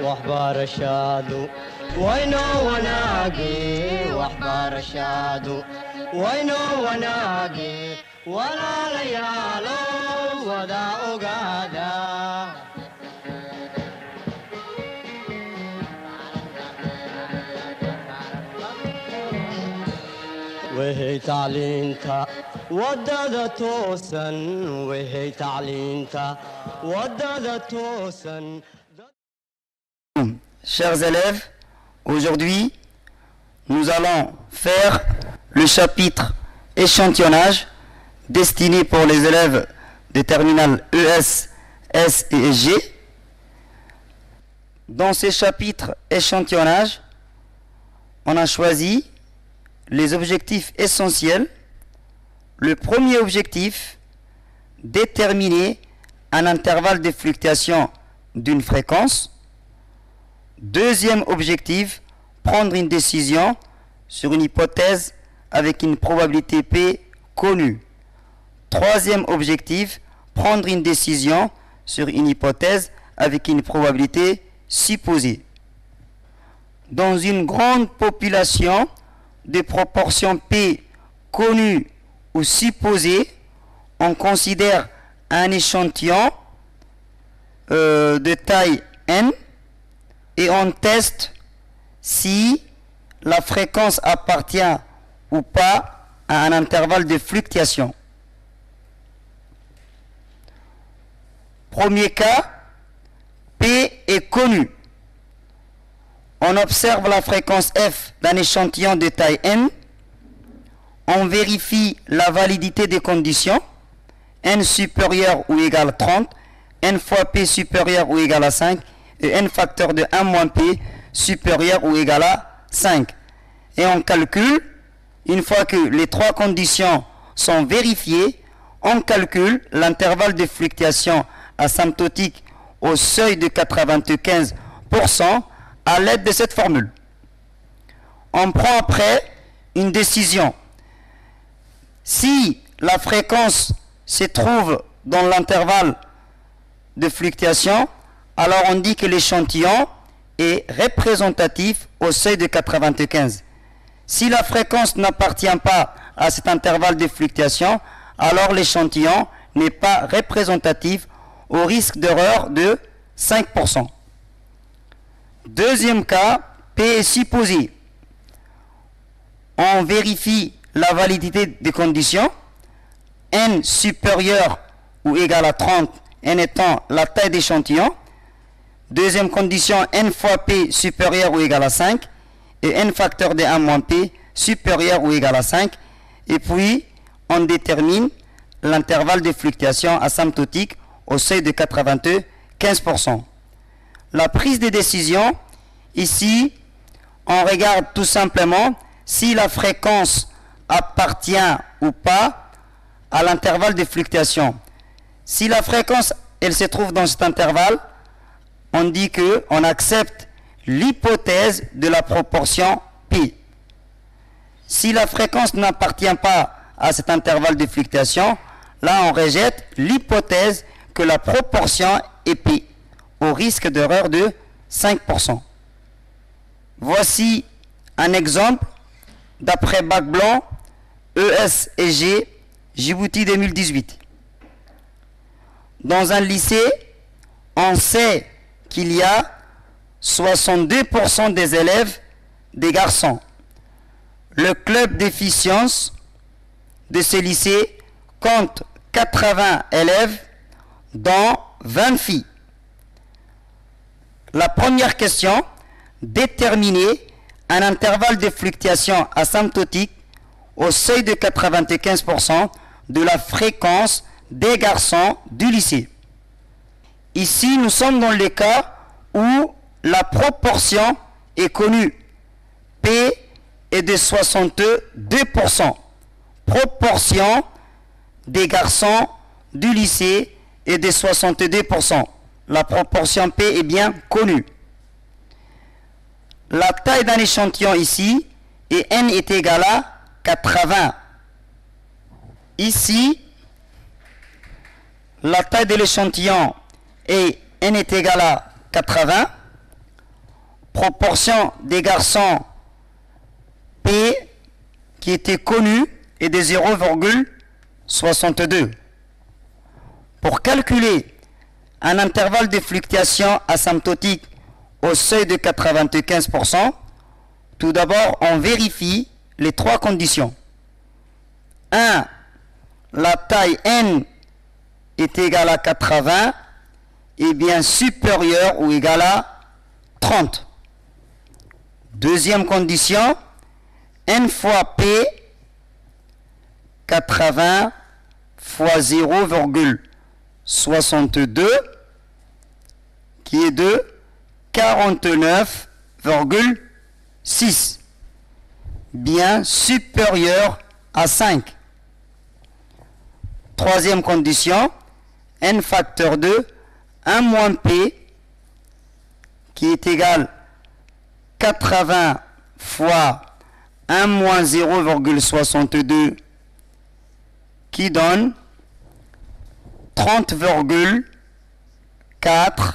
waxbarashadu waynoo wanaage waxbarashadu waynoo wanaage walaalayaalo wada ogaada وهي تعلينتا ودادة توسن وهي تعلينتا ودادة توسن. Chers élèves, aujourd'hui, nous allons faire le chapitre échantillonnage destiné pour les élèves des terminales ES, S et G. Dans ces chapitres échantillonnage, on a choisi les objectifs essentiels. Le premier objectif, déterminer un intervalle de fluctuation d'une fréquence. Deuxième objectif, prendre une décision sur une hypothèse avec une probabilité P connue. Troisième objectif, prendre une décision sur une hypothèse avec une probabilité supposée. Dans une grande population de proportions P connues ou supposées, on considère un échantillon de taille N et on teste si la fréquence appartient ou pas à un intervalle de fluctuation. Premier cas, P est connu. On observe la fréquence F d'un échantillon de taille N. On vérifie la validité des conditions. N supérieur ou égal à 30, N fois P supérieur ou égal à 5, et N facteur de 1 moins P supérieur ou égal à 5. Et on calcule, une fois que les trois conditions sont vérifiées, on calcule l'intervalle de fluctuation asymptotique au seuil de 95% à l'aide de cette formule. On prend après une décision. Si la fréquence se trouve dans l'intervalle de fluctuation, alors on dit que l'échantillon est représentatif au seuil de 95. Si la fréquence n'appartient pas à cet intervalle de fluctuation, alors l'échantillon n'est pas représentatif au risque d'erreur de 5%. Deuxième cas, P est supposé. On vérifie la validité des conditions. N supérieur ou égal à 30, N étant la taille d'échantillon. Deuxième condition, N fois P supérieur ou égal à 5. Et N facteur de 1 moins P supérieur ou égal à 5. Et puis, on détermine l'intervalle de fluctuation asymptotique au seuil de 95%. La prise de décision, ici, on regarde tout simplement si la fréquence appartient ou pas à l'intervalle de fluctuation. Si la fréquence, elle se trouve dans cet intervalle, on dit qu'on accepte l'hypothèse de la proportion P. Si la fréquence n'appartient pas à cet intervalle de fluctuation, là on rejette l'hypothèse que la proportion est P, au risque d'erreur de 5%. Voici un exemple d'après Bac Blanc, ES et G, Djibouti 2018. Dans un lycée, on sait qu'il y a 62% des élèves des garçons. Le club d'efficience de ce lycée compte 80 élèves, dont 20 filles. La première question, déterminer un intervalle de fluctuation asymptotique au seuil de 95% de la fréquence des garçons du lycée. Ici, nous sommes dans le cas où la proportion est connue. P est de 62%. Proportion des garçons du lycée est de 62%. La proportion P est bien connue. La taille d'un échantillon ici, et N est égal à 80. Ici, la taille de l'échantillon et N est égal à 80. proportion des garçons P qui était connue est de 0,62. Pour calculer un intervalle de fluctuation asymptotique au seuil de 95%, tout d'abord, on vérifie les trois conditions. 1. La taille n est égale à 80 et bien supérieure ou égale à 30. Deuxième condition, n fois p, 80 fois 0,62 qui est de 49,6, bien supérieur à 5. Troisième condition, n facteur 2, 1 moins p, qui est égal 80 fois 1 moins 0,62, qui donne 30,4,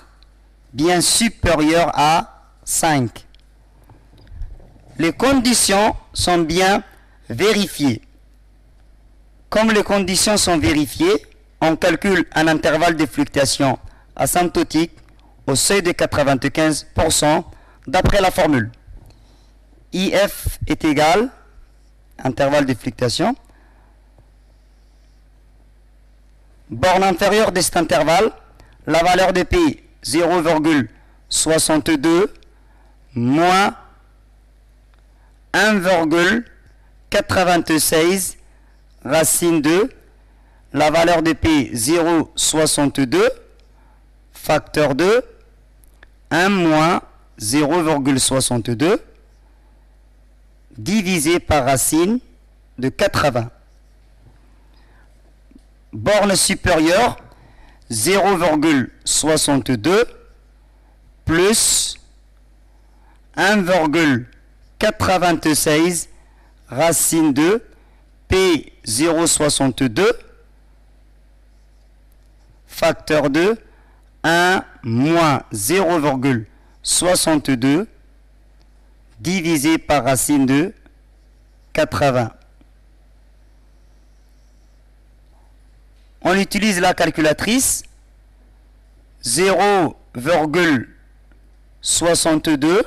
bien supérieur à 5. Les conditions sont bien vérifiées. Comme les conditions sont vérifiées, on calcule un intervalle de fluctuation asymptotique au seuil de 95% d'après la formule. IF est égal, intervalle de fluctuation, borne inférieure de cet intervalle, la valeur de P 0,62 moins 1,96 racine 2, la valeur de P 0,62 facteur 2, 1 moins 0,62 divisé par racine de 80. Borne supérieure 0,62 plus 1,96 racine 2 P 0,62 facteur 2 1 moins 0,62 divisé par racine de 80. On utilise la calculatrice 0,62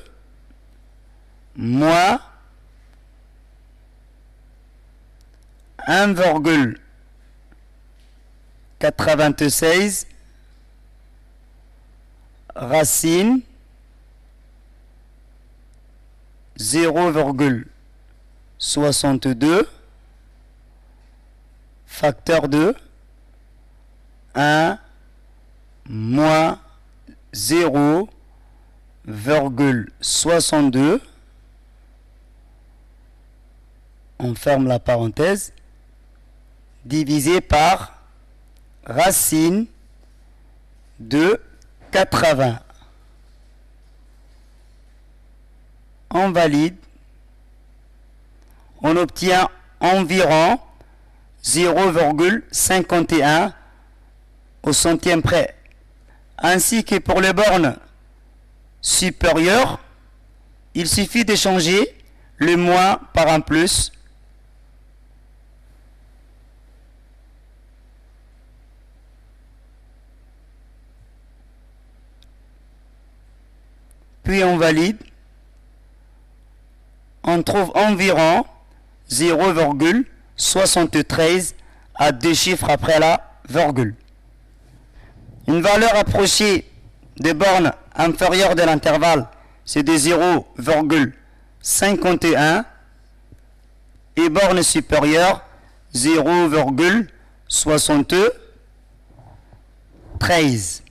moins 1,96 racine 0,62 facteur de 1 moins 0,62, on ferme la parenthèse, divisé par racine de 80. On valide, on obtient environ 0,51 au centième près. Ainsi que pour les bornes supérieures, il suffit de changer le moins par un plus. Puis on valide. On trouve environ 0,73 à deux chiffres après la virgule. Une valeur approchée des bornes inférieures de l'intervalle, c'est de 0,51 et borne supérieure 0,73.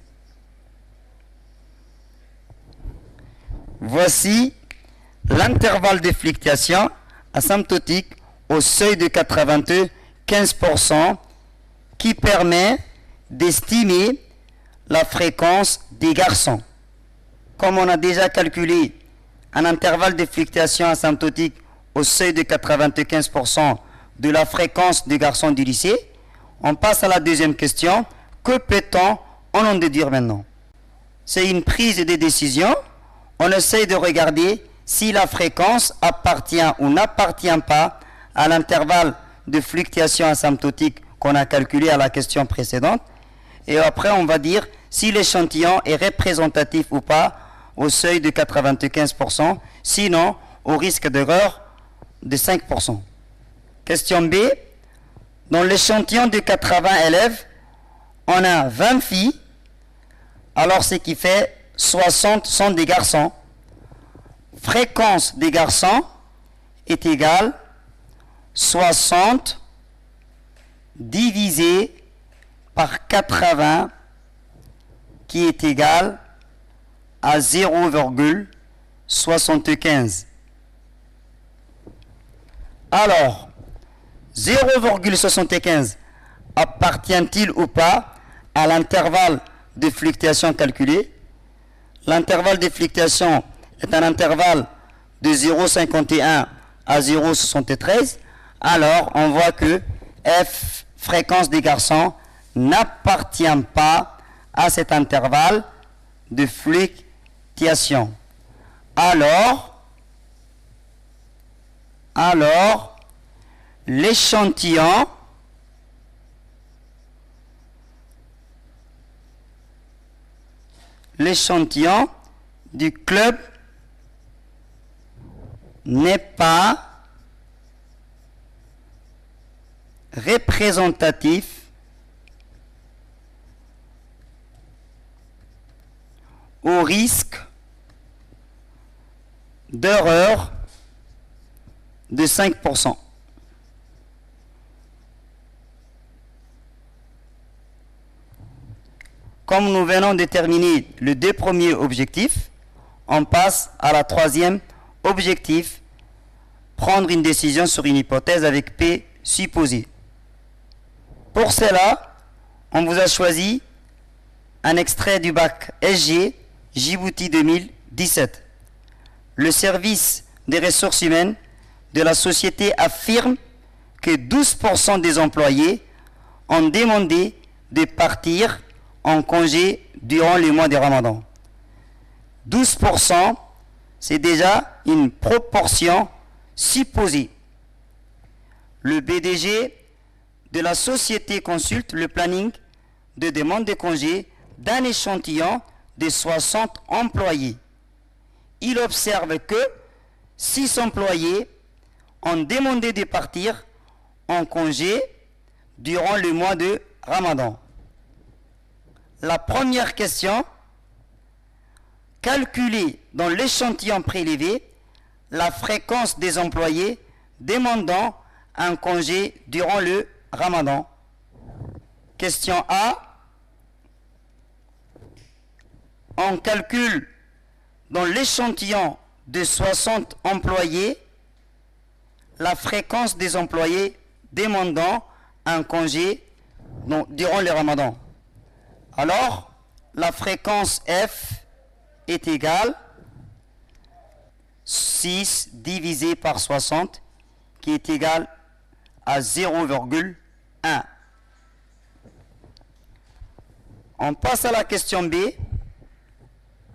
Voici l'intervalle de fluctuation asymptotique au seuil de 95% qui permet d'estimer la fréquence des garçons. Comme on a déjà calculé un intervalle de fluctuation asymptotique au seuil de 95% de la fréquence des garçons du lycée, on passe à la deuxième question. Que peut-on en déduire maintenant? C'est une prise de décision. on essaye de regarder si la fréquence appartient ou n'appartient pas à l'intervalle de fluctuation asymptotique qu'on a calculé à la question précédente. Et après, on va dire si l'échantillon est représentatif ou pas au seuil de 95%, sinon au risque d'erreur de 5%. Question B. Dans l'échantillon de 80 élèves, on a 20 filles, alors ce qui fait 60 sont des garçons. Fréquence des garçons est égale 60 divisé par 80 qui est égal à 0,75. Alors, 0,75 appartient-il ou pas à l'intervalle de fluctuation calculé? L'intervalle de fluctuation est un intervalle de 0,51 à 0,73. Alors, on voit que F, fréquence des garçons, n'appartient pas à cet intervalle de fluctuation. Alors, l'échantillon du club n'est pas représentatif au risque d'erreur de 5%. Comme nous venons de terminer les deux premiers objectifs, on passe à la troisième objectif, prendre une décision sur une hypothèse avec P supposé. Pour cela, on vous a choisi un extrait du bac SG Djibouti 2017. Le service des ressources humaines de la société affirme que 12% des employés ont demandé de partir en congé durant le mois de Ramadan. 12%, c'est déjà une proportion supposée. Le BDG de la société consulte le planning de demande de congé d'un échantillon de 60 employés. Il observe que 6 employés ont demandé de partir en congé durant le mois de Ramadan. La première question, calculer dans l'échantillon prélevé la fréquence des employés demandant un congé durant le Ramadan. Question A. On calcule dans l'échantillon de 60 employés la fréquence des employés demandant un congé durant le Ramadan. Alors, la fréquence F est égale 6 divisé par 60 qui est égal à 0,1. On passe à la question B.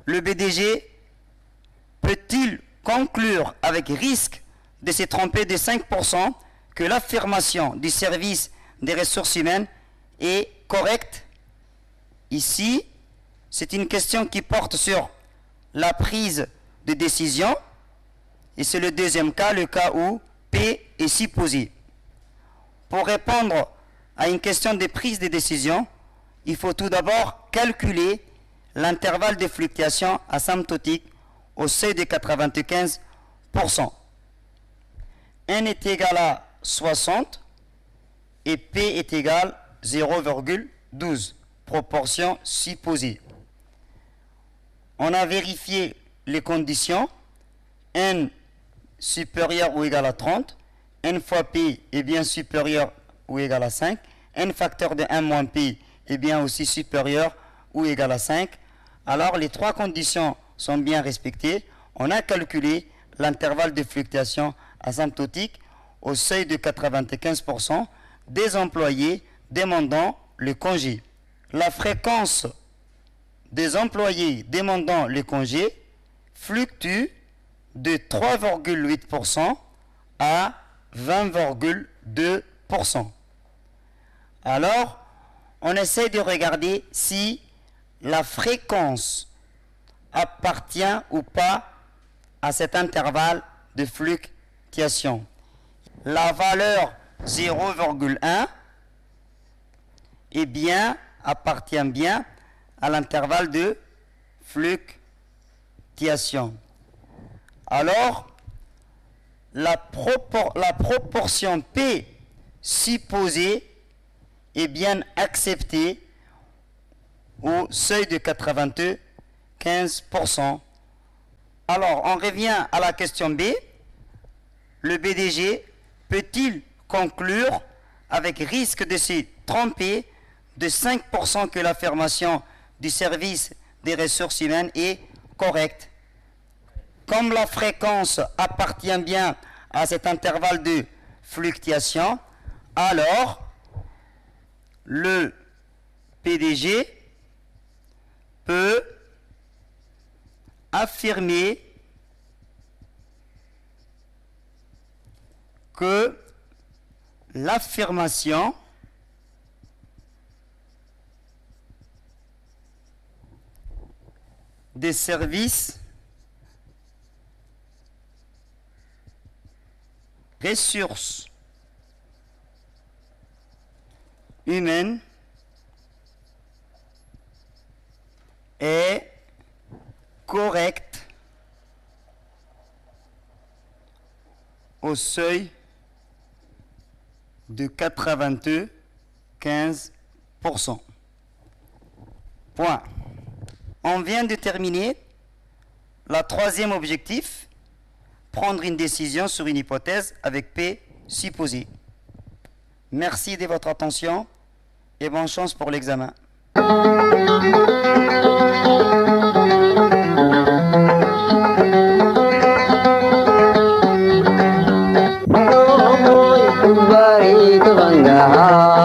Le BDG peut-il conclure avec risque de se tromper de 5% que l'affirmation du service des ressources humaines est correcte? Ici, c'est une question qui porte sur la prise de décision et c'est le deuxième cas, le cas où P est supposé. Pour répondre à une question de prise de décision, il faut tout d'abord calculer l'intervalle de fluctuation asymptotique au seuil de 95%. N est égal à 60 et P est égal à 0,12, proportion supposée. On a vérifié les conditions, N supérieur ou égal à 30, N fois P est bien supérieur ou égal à 5, N facteur de 1 moins P est bien aussi supérieur ou égal à 5. Alors les trois conditions sont bien respectées. On a calculé l'intervalle de fluctuation asymptotique au seuil de 95% des employés demandant le congé. La fréquence des employés demandant le congé fluctue de 3,8% à 20,2%. Alors, on essaie de regarder si la fréquence appartient ou pas à cet intervalle de fluctuation. La valeur 0,1 appartient bien à l'intervalle de fluctuation. Alors, la proportion P supposée est bien acceptée au seuil de 95%. Alors, on revient à la question B. Le BDG peut-il conclure avec risque de se tromper de 5% que l'affirmation du service des ressources humaines est correcte? Comme la fréquence appartient bien à cet intervalle de fluctuation, alors le PDG peut affirmer que l'affirmation des services ressources humaines est correcte au seuil de 95%. Point. On vient de terminer la troisième objectif, prendre une décision sur une hypothèse avec P supposé. Merci de votre attention et bonne chance pour l'examen. Bari tu bangga